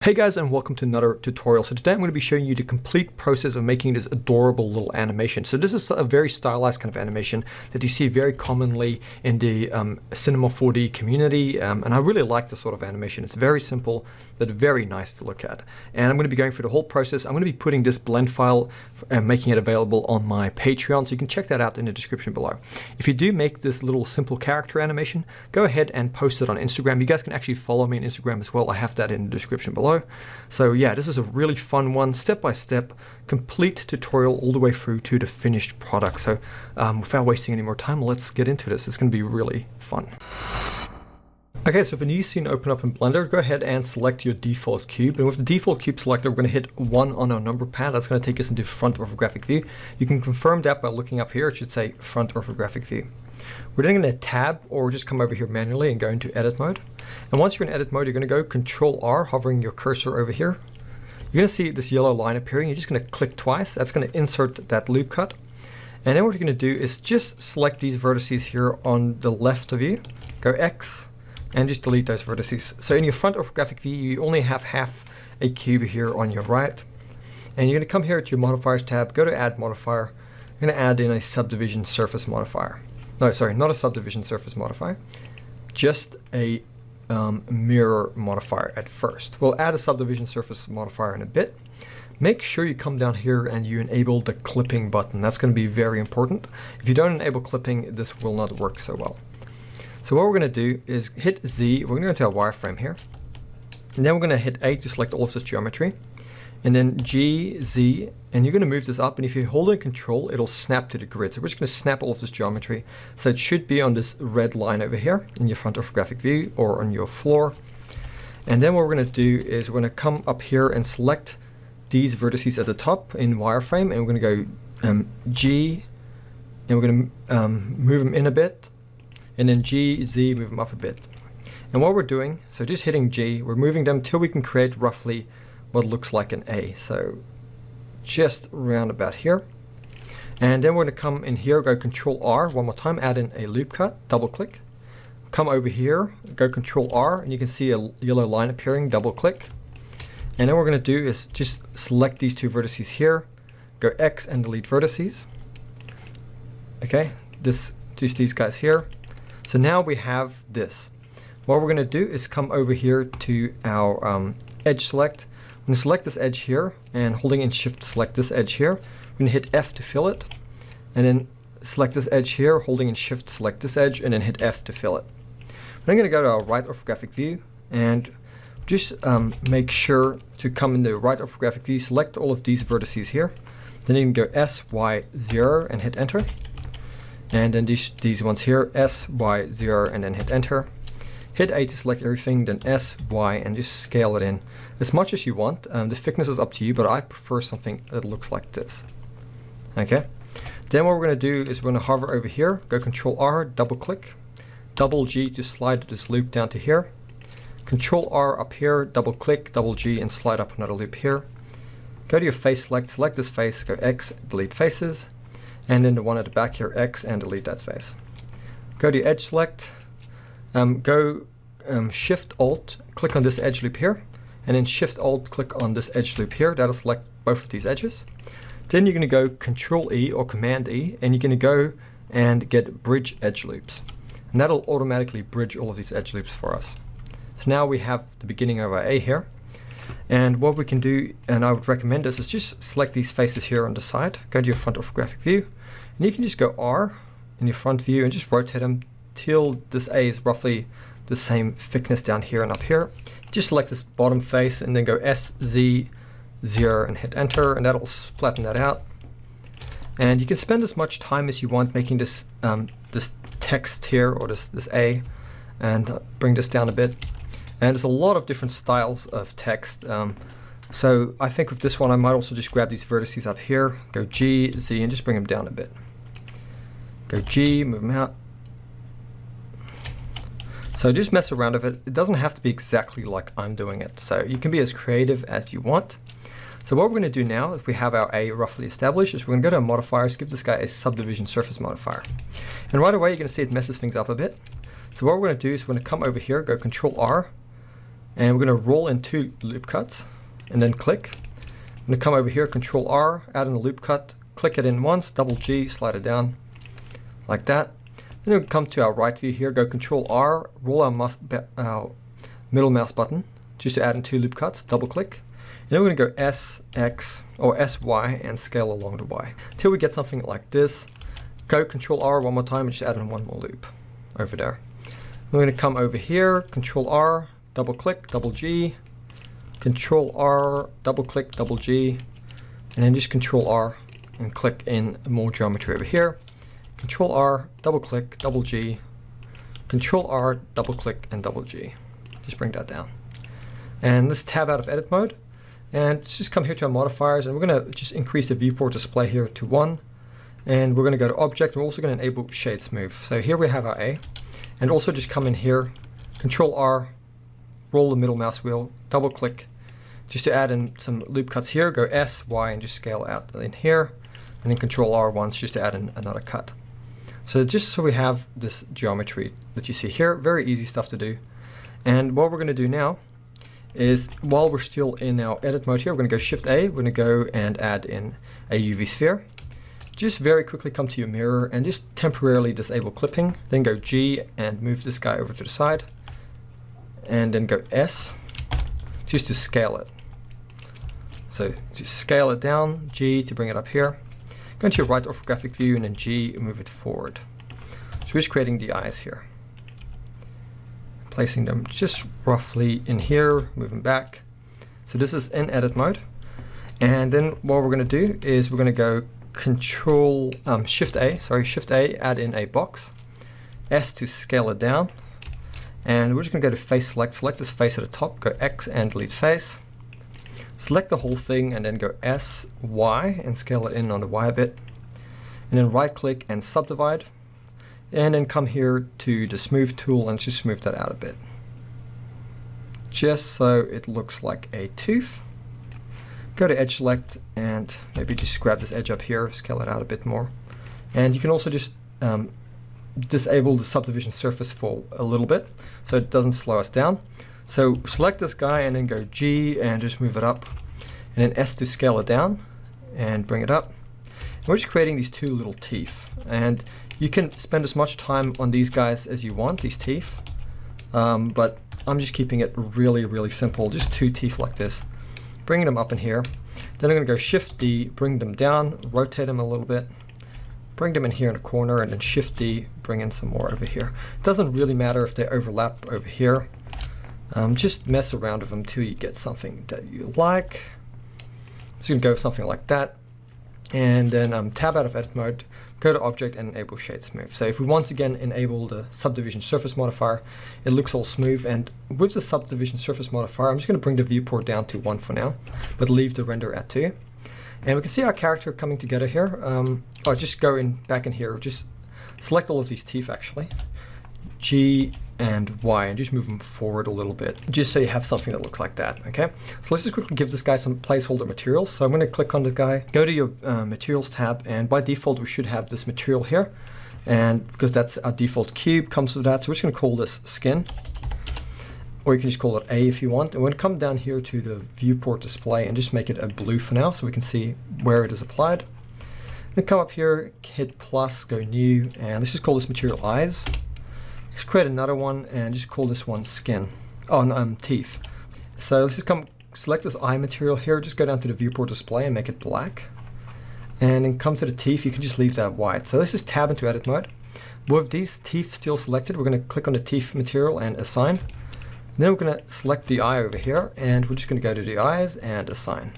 Hey guys, and welcome to another tutorial. So today I'm going to be showing you the complete process of making this adorable little animation. So this is a very stylized kind of animation that you see very commonly in the Cinema 4D community, and I really like this sort of animation. It's very simple but very nice to look at. And I'm going to be going through the whole process. I'm going to be putting this blend file and making it available on my Patreon, so you can check that out in the description below. If you do make this little simple character animation, go ahead and post it on Instagram. You guys can actually follow me on Instagram as well. I have that in the description below. So yeah, this is a really fun one, step-by-step, complete tutorial all the way through to the finished product. So without wasting any more time, let's get into this. It's going to be really fun. Okay, so if a new scene open up in Blender, go ahead and select your default cube. And with the default cube selected, we're going to hit 1 on our number pad. That's going to take us into front orthographic view. You can confirm that by looking up here. It should say front orthographic view. We're then going to tab or just come over here manually and go into edit mode. And once you're in edit mode, you're going to go Control R, hovering your cursor over here. You're going to see this yellow line appearing. You're just going to click twice. That's going to insert that loop cut. And then what you're going to do is just select these vertices here on the left of you. Go X and just delete those vertices. So in your front orthographic view, you only have half a cube here on your right. And you're going to come here to your modifiers tab, go to add modifier. You're going to add in a subdivision surface modifier. No, sorry, not a subdivision surface modifier, just a mirror modifier at first. We'll add a subdivision surface modifier in a bit. Make sure you come down here and you enable the clipping button. That's going to be very important. If you don't enable clipping, this will not work so well. So what we're going to do is hit Z. We're going to go to our wireframe here. And then we're going to hit A to select all of this geometry. And then G, Z, and you're going to move this up. And if you hold in Control, it'll snap to the grid. So we're just going to snap all of this geometry. So it should be on this red line over here in your front orthographic view or on your floor. And then what we're going to do is we're going to come up here and select these vertices at the top in wireframe. And we're going to go G, and we're going to move them in a bit. And then G, Z, move them up a bit. And what we're doing, so just hitting G, we're moving them till we can create roughly what looks like an A. So just around about here. And then we're going to come in here, go Control R one more time, add in a loop cut, double click. Come over here, go Control R, and you can see a yellow line appearing, double click. And then what we're going to do is just select these two vertices here, go X and delete vertices. Okay, just these guys here. So now we have this. What we're going to do is come over here to our edge select. I'm going to select this edge here, and holding in Shift select this edge here. I'm going to hit F to fill it, and then select this edge here, holding in Shift select this edge, and then hit F to fill it. Then I'm going to go to our right orthographic view, and just make sure to come in the right orthographic view, select all of these vertices here. Then you can go S, Y, 0 and hit enter. And then these ones here, S, Y, 0 and then hit enter. Hit A to select everything, then S, Y, and just scale it in as much as you want. The thickness is up to you, but I prefer something that looks like this. Okay. Then what we're going to do is we're going to hover over here, go Control R, double click, double G to slide this loop down to here. Control R up here, double click, double G, and slide up another loop here. Go to your face select, select this face, go X, delete faces, and then the one at the back here, X, and delete that face. Go to your edge select, go Shift Alt, click on this edge loop here, and then Shift Alt, click on this edge loop here. That'll select both of these edges. Then you're going to go Control E or Command E, and you're going to go and get Bridge Edge Loops. And that'll automatically bridge all of these edge loops for us. So now we have the beginning of our A here. And what we can do, and I would recommend this, is just select these faces here on the side, go to your front orthographic view, and you can just go R in your front view and just rotate them till this A is roughly the same thickness down here and up here. Just select this bottom face and then go S, Z, 0 and hit enter, and that'll flatten that out. And you can spend as much time as you want making this this text here, or this A, and bring this down a bit. And there's a lot of different styles of text. So I think with this one, I might also just grab these vertices up here, go G, Z, and just bring them down a bit. Go G, move them out. So just mess around with it. It doesn't have to be exactly like I'm doing it. So you can be as creative as you want. So what we're going to do now, if we have our A roughly established, is we're going to go to our modifiers, give this guy a subdivision surface modifier. And right away, you're going to see it messes things up a bit. So what we're going to do is we're going to come over here, go Control R, And we're going to roll in 2 loop cuts and then click. I'm going to come over here, Control R, add in a loop cut, click it in once, double G, slide it down like that. Then we'll come to our right view here, go Control R, roll our middle mouse button just to add in 2 loop cuts, double click. And then we're going to go S, X, or S, Y, and scale along the Y. Till we get something like this. Go Control R one more time and just add in 1 more loop over there. We're going to come over here, Control R, double click, double G, Control R, double click, double G, and then just Control R and click in more geometry over here. Control R, double click, double G, Control R, double click, and double G. Just bring that down. And let's tab out of edit mode. And let's just come here to our modifiers, and we're going to just increase the viewport display here to 1. And we're going to go to object. We're also going to enable shade smooth. So here we have our A. And also just come in here, Control R, roll the middle mouse wheel, double click, just to add in some loop cuts here. Go S, Y, and just scale out in here. And then Control R once just to add in another cut. So just so we have this geometry that you see here, very easy stuff to do. And what we're going to do now is, while we're still in our edit mode here, we're going to go Shift A, we're going to go and add in a UV sphere. Just very quickly come to your mirror and just temporarily disable clipping, then go G and move this guy over to the side, and then go S just to scale it. So just scale it down, G to bring it up here. Go into your right orthographic view and then G, move it forward. So we're just creating the eyes here. Placing them just roughly in here, moving back. So this is in edit mode. And then what we're going to do is we're going to go Shift A, add in a box. S to scale it down. And we're just going to go to face select this face at the top, go X and delete face. Select the whole thing and then go S, Y and scale it in on the Y a bit. And then right click and subdivide. And then come here to the smooth tool and just smooth that out a bit. Just so it looks like a tooth. Go to edge select and maybe just grab this edge up here, scale it out a bit more. And you can also just disable the subdivision surface for a little bit so it doesn't slow us down. So select this guy and then go G and just move it up. And then S to scale it down and bring it up. And we're just creating these 2 little teeth. And you can spend as much time on these guys as you want, these teeth. But I'm just keeping it really, really simple. Just 2 teeth like this. Bringing them up in here. Then I'm going to go Shift D, bring them down, rotate them a little bit. Bring them in here in the corner and then Shift D, bring in some more over here. It doesn't really matter if they overlap over here. Just mess around with them till you get something that you like. I'm just going to go with something like that. And then tab out of edit mode, go to object and enable shade smooth. So if we once again enable the subdivision surface modifier, it looks all smooth. And with the subdivision surface modifier, I'm just going to bring the viewport down to 1 for now, but leave the render at 2. And we can see our character coming together here. I'll just go back in here, just select all of these teeth actually, G and Y, and just move them forward a little bit, just so you have something that looks like that, okay? So let's just quickly give this guy some placeholder materials. So I'm going to click on the guy, go to your materials tab, and by default we should have this material here, and because that's our default cube comes with that, so we're just going to call this skin, or you can just call it A if you want. And we're going to come down here to the viewport display and just make it a blue for now so we can see where it is applied. I'm going to come up here, hit plus, go new, and let's just call this material eyes. Let's create another one and just call this one skin. Oh, no, teeth. So let's just select this eye material here, just go down to the viewport display and make it black. And then come to the teeth, you can just leave that white. So let's just tab into edit mode. With these teeth still selected, we're going to click on the teeth material and assign. Then we're going to select the eye over here, and we're just going to go to the eyes and assign.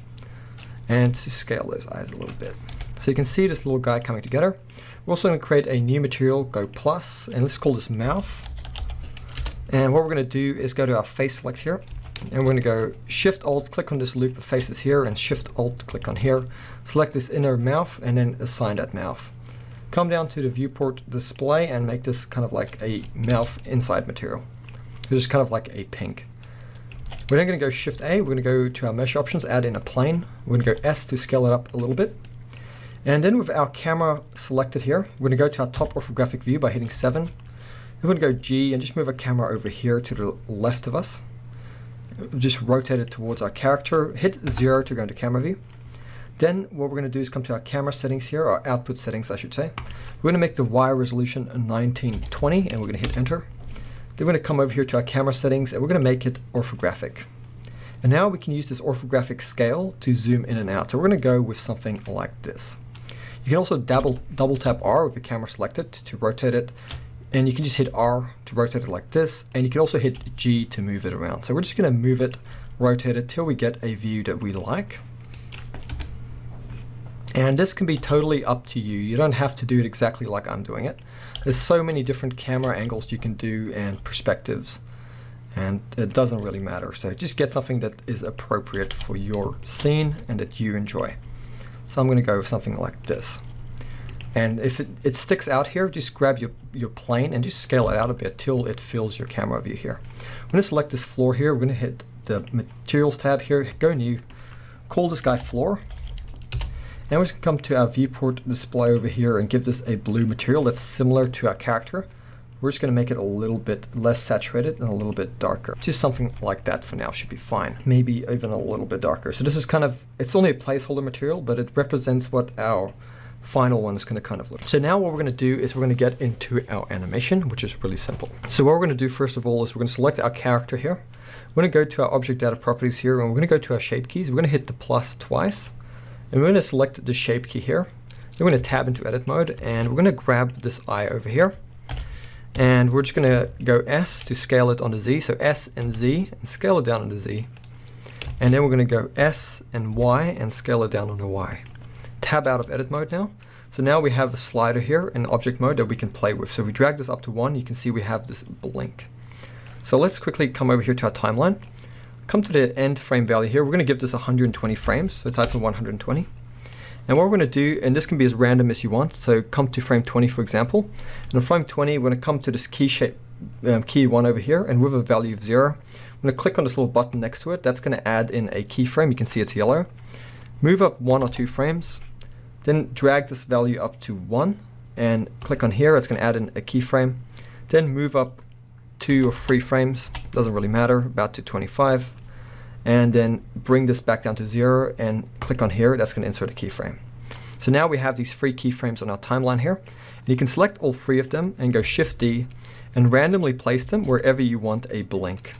And to scale those eyes a little bit. So you can see this little guy coming together. We're also going to create a new material, go plus, and let's call this mouth. And what we're going to do is go to our face select here, and we're going to go Shift Alt, click on this loop of faces here, and Shift Alt, click on here. Select this inner mouth, and then assign that mouth. Come down to the viewport display and make this kind of like a mouth inside material. It's kind of like a pink. We're then going to go Shift A, we're going to go to our mesh options, add in a plane. We're going to go S to scale it up a little bit. And then with our camera selected here, we're going to go to our top orthographic view by hitting 7. We're going to go G and just move our camera over here to the left of us. Just rotate it towards our character, hit 0 to go into camera view. Then what we're going to do is come to our camera settings here, or output settings I should say. We're going to make the Y resolution 1920 and we're going to hit enter. Then we're going to come over here to our camera settings and we're going to make it orthographic. And now we can use this orthographic scale to zoom in and out. So we're going to go with something like this. You can also double tap R with the camera selected to rotate it. And you can just hit R to rotate it like this. And you can also hit G to move it around. So we're just going to move it, rotate it till we get a view that we like. And this can be totally up to you. You don't have to do it exactly like I'm doing it. There's so many different camera angles you can do and perspectives. And it doesn't really matter. So just get something that is appropriate for your scene and that you enjoy. So I'm going to go with something like this. And if it sticks out here, just grab your plane and just scale it out a bit till it fills your camera view here. I'm going to select this floor here. We're going to hit the materials tab here, go new, call this guy floor. Now we're just going to come to our viewport display over here and give this a blue material that's similar to our character. We're just going to make it a little bit less saturated and a little bit darker. Just something like that for now should be fine. Maybe even a little bit darker. So this is kind of, it's only a placeholder material, but it represents what our final one is going to kind of look. So now what we're going to do is we're going to get into our animation, which is really simple. So what we're going to do first of all is we're going to select our character here. We're going to go to our object data properties here and we're going to go to our shape keys. We're going to hit the plus twice. And we're going to select the shape key here. Then we're going to tab into edit mode and we're going to grab this eye over here. And we're just going to go S to scale it onto Z. So S and Z and scale it down onto Z. And then we're going to go S and Y and scale it down onto Y. Tab out of edit mode now. So now we have a slider here in object mode that we can play with. So if we drag this up to 1, you can see we have this blink. So let's quickly come over here to our timeline. Come to the end frame value here. We're going to give this 120 frames. So type in 120. And what we're going to do, and this can be as random as you want. So come to frame 20, for example. And on frame 20, we're going to come to this key shape, key 1 over here, and with a value of 0. I'm going to click on this little button next to it. That's going to add in a keyframe. You can see it's yellow. Move up 1 or 2 frames. Then drag this value up to 1 and click on here. It's going to add in a keyframe. Then move up 2 or 3 frames. Doesn't really matter. About to 25. And then bring this back down to 0 and click on here. That's going to insert a keyframe. So now we have these 3 keyframes on our timeline here. And you can select all 3 of them and go Shift D and randomly place them wherever you want a blink.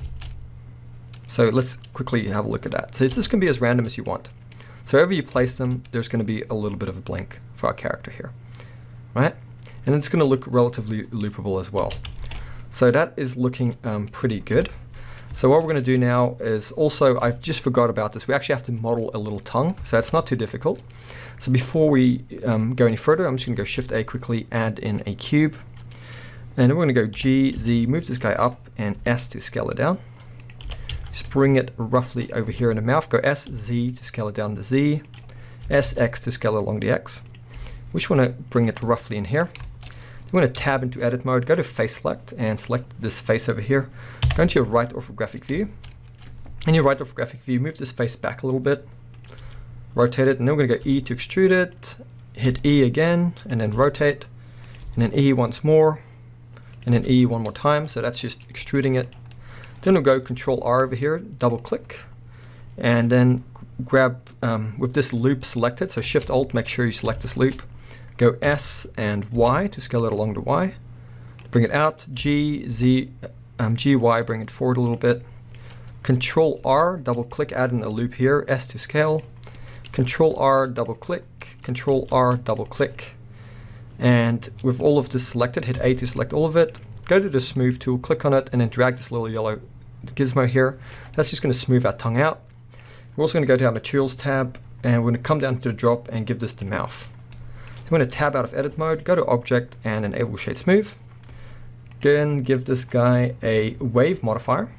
So let's quickly have a look at that. So this can be as random as you want. So wherever you place them, there's going to be a little bit of a blink for our character here, right? And it's going to look relatively loopable as well. So that is looking pretty good. So what we're going to do now is also, I've just forgot about this, we actually have to model a little tongue, so it's not too difficult. So before we go any further, I'm just going to go Shift A quickly, add in a cube. And then we're going to go G, Z, move this guy up, and S to scale it down. Just bring it roughly over here in the mouth, go S, Z to scale it down to Z, S, X to scale along the X. We just want to bring it roughly in here. You want to tab into edit mode, go to face select and select this face over here. Go into your right orthographic view. In your right orthographic view, move this face back a little bit, rotate it, and then we're going to go E to extrude it, hit E again, and then rotate, and then E once more, and then E one more time, so that's just extruding it. Then we'll go Control R over here, double click, and then grab with this loop selected, so Shift Alt, make sure you select this loop. Go S and Y to scale it along the Y. Bring it out, G, Z, G, Y, bring it forward a little bit. Control R, double click, add in a loop here, S to scale. Control R, double click, Control R, double click. And with all of this selected, hit A to select all of it. Go to the smooth tool, click on it, and then drag this little yellow gizmo here. That's just going to smooth our tongue out. We're also going to go to our materials tab, and we're going to come down to the drop and give this the mouth. We're going to tab out of edit mode, go to object and enable shade smooth. Again, give this guy a wave modifier.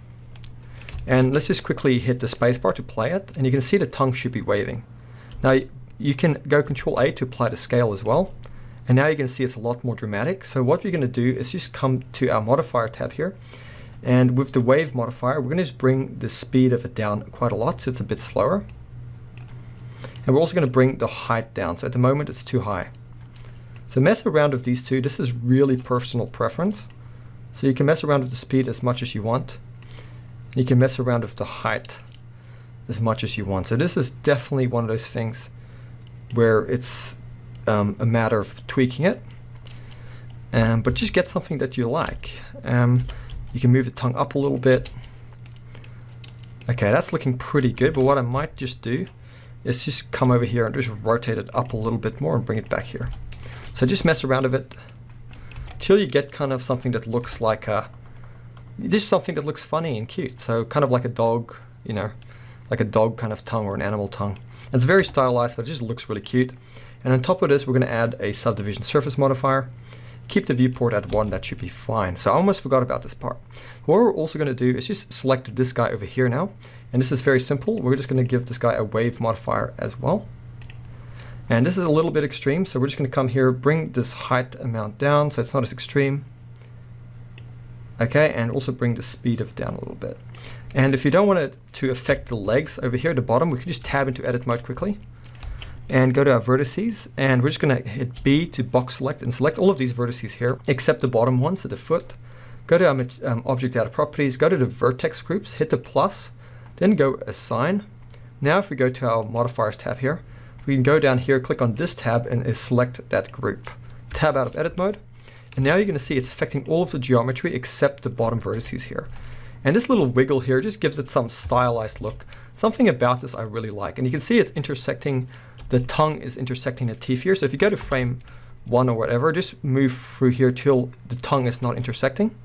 And let's just quickly hit the spacebar to play it, and you can see the tongue should be waving. Now you can go Control A to apply the scale as well. And now you can see it's a lot more dramatic. So what we're going to do is just come to our modifier tab here. And with the wave modifier, we're going to just bring the speed of it down quite a lot, so it's a bit slower. And we're also going to bring the height down. So at the moment, it's too high. So mess around with these two. This is really personal preference. So you can mess around with the speed as much as you want. You can mess around with the height as much as you want. So this is definitely one of those things where it's a matter of tweaking it, but just get something that you like. You can move the tongue up a little bit. Okay, that's looking pretty good, but what I might just do is just come over here and just rotate it up a little bit more and bring it back here. So just mess around with it till you get kind of something that looks like just something that looks funny and cute. So kind of like a dog, you know, like a dog kind of tongue or an animal tongue. And it's very stylized, but it just looks really cute. And on top of this, we're going to add a subdivision surface modifier. Keep the viewport at 1, that should be fine. So I almost forgot about this part. What we're also going to do is just select this guy over here now. And this is very simple. We're just going to give this guy a wave modifier as well. And this is a little bit extreme, so we're just going to come here, bring this height amount down so it's not as extreme. Okay, and also bring the speed of it down a little bit. And if you don't want it to affect the legs over here at the bottom, we can just tab into edit mode quickly and go to our vertices, and we're just going to hit B to box select and select all of these vertices here except the bottom one, so the foot. Go to our object data properties, go to the vertex groups, hit the plus, then go assign. Now if we go to our modifiers tab here, we can go down here, click on this tab and select that group. Tab out of edit mode, and now you're going to see it's affecting all of the geometry except the bottom vertices here. And this little wiggle here just gives it some stylized look. Something about this I really like, and you can see it's intersecting, the tongue is intersecting the teeth here. So if you go to frame 1 or whatever, just move through here till the tongue is not intersecting.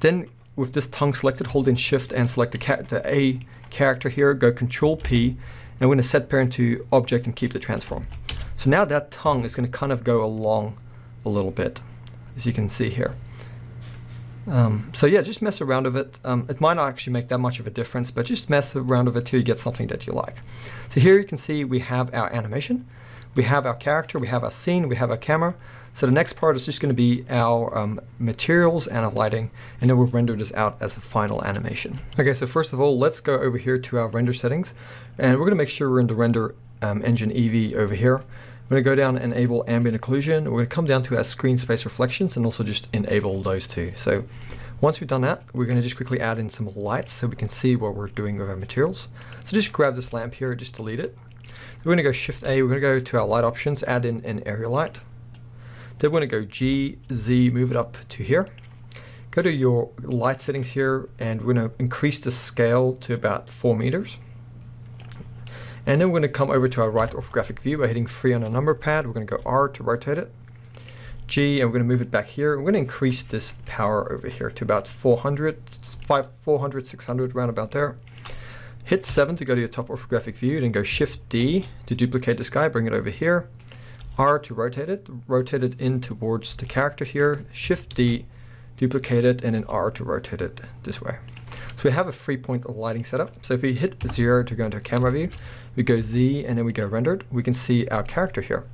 Then with this tongue selected, hold in shift and select the A character here, go Control P, and we're going to set parent to object and keep the transform. So now that tongue is going to kind of go along a little bit, as you can see here. So yeah, just mess around with it. It might not actually make that much of a difference, but just mess around with it till you get something that you like. So here you can see we have our animation, we have our character, we have our scene, we have our camera. So the next part is just going to be our materials and our lighting, and then we'll render this out as a final animation. Okay, so first of all, let's go over here to our render settings, and we're going to make sure we're in the render engine EV over here. We're going to go down and enable ambient occlusion. We're going to come down to our screen space reflections and also just enable those two. So once we've done that, we're going to just quickly add in some lights so we can see what we're doing with our materials. So just grab this lamp here, just delete it. We're going to go Shift A, we're going to go to our light options, add in an area light. Then we're going to go G, Z, move it up to here. Go to your light settings here, and we're going to increase the scale to about 4 meters. And then we're going to come over to our right orthographic view by hitting 3 on a number pad. We're going to go R to rotate it, G, and we're going to move it back here. We're going to increase this power over here to about 400, 600, around about there. Hit 7 to go to your top orthographic view, then go Shift D to duplicate this guy, bring it over here. R to rotate it in towards the character here. Shift D, duplicate it, and then R to rotate it this way. So we have a 3-point lighting setup. So if we hit 0 to go into camera view, we go Z and then we go rendered, we can see our character here.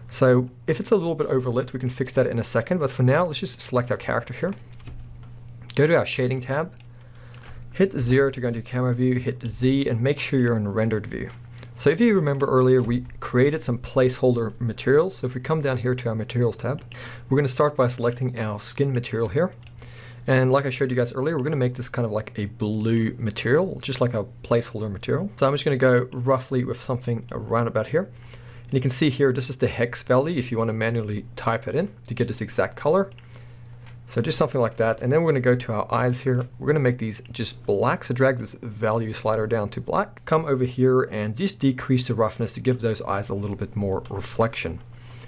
So if it's a little bit overlit, we can fix that in a second, but for now, let's just select our character here. Go to our shading tab, hit 0 to go into camera view, hit Z, and make sure you're in rendered view. So if you remember earlier, we created some placeholder materials. So if we come down here to our materials tab, we're going to start by selecting our skin material here. And like I showed you guys earlier, we're going to make this kind of like a blue material, just like a placeholder material. So I'm just going to go roughly with something around about here. And you can see here, this is the hex value if you want to manually type it in to get this exact color. So just something like that. And then we're going to go to our eyes here. We're going to make these just black. So drag this value slider down to black. Come over here and just decrease the roughness to give those eyes a little bit more reflection.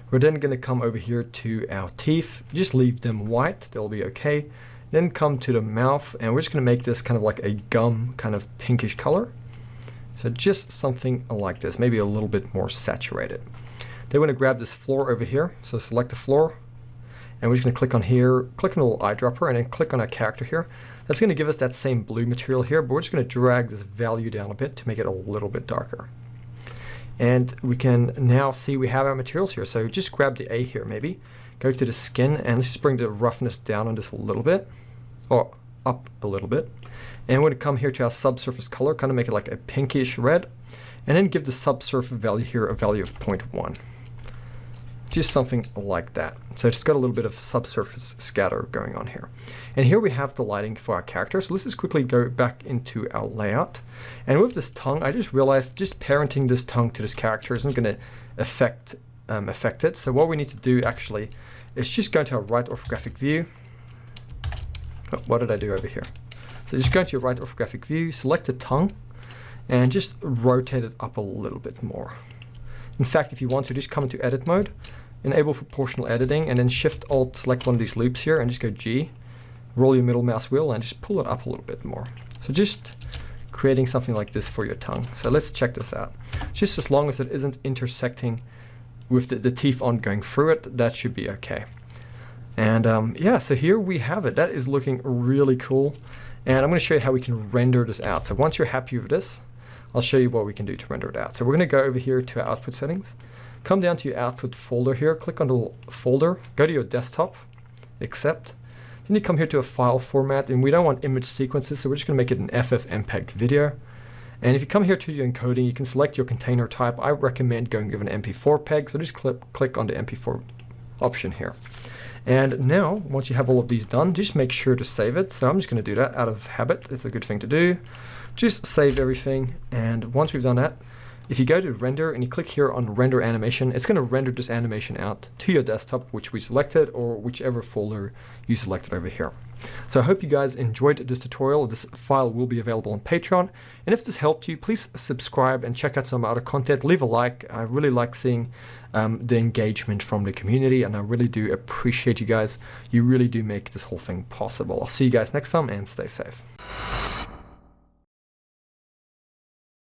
We're then going to come over here to our teeth. Just leave them white. They'll be okay. Then come to the mouth, and we're just going to make this kind of like a gum kind of pinkish color. So just something like this, maybe a little bit more saturated. Then we're going to grab this floor over here. So select the floor, and we're just going to click on here, click on a little eyedropper, and then click on our character here. That's going to give us that same blue material here, but we're just going to drag this value down a bit to make it a little bit darker. And we can now see we have our materials here. So just grab the A here maybe. Go to the skin, and let's just bring the roughness down on this a little bit, or up a little bit. And we're going to come here to our subsurface color, kind of make it like a pinkish red, and then give the subsurface value here a value of 0.1. just something like that. So it's got a little bit of subsurface scatter going on here. And here we have the lighting for our character. So let's just quickly go back into our layout. And with this tongue, I just realized just parenting this tongue to this character isn't going to affect it. So what we need to do actually is just go to our right orthographic view. Oh, what did I do over here? So just go to your right orthographic view, select the tongue, and just rotate it up a little bit more. In fact, if you want to, just come into edit mode, enable proportional editing, and then Shift Alt select one of these loops here and just go G, roll your middle mouse wheel and just pull it up a little bit more. So just creating something like this for your tongue. So let's check this out. Just as long as it isn't intersecting with the teeth on going through it, that should be okay. And yeah, so here we have it. That is looking really cool. And I'm going to show you how we can render this out. So once you're happy with this, I'll show you what we can do to render it out. So we're going to go over here to our output settings, come down to your output folder here, click on the folder, go to your desktop, accept. Then you come here to a file format, and we don't want image sequences, so we're just going to make it an FFmpeg video. And if you come here to your encoding, you can select your container type. I recommend going with an MP4 peg, so just click on the MP4 option here. And now, once you have all of these done, just make sure to save it. So I'm just going to do that out of habit. It's a good thing to do. Just save everything. And once we've done that, if you go to render and you click here on render animation, it's going to render this animation out to your desktop, which we selected, or whichever folder you selected over here. So I hope you guys enjoyed this tutorial. This file will be available on Patreon. And if this helped you, please subscribe and check out some other content. Leave a like. I really like seeing the engagement from the community, and I really do appreciate you guys. You really do make this whole thing possible. I'll see you guys next time, and stay safe.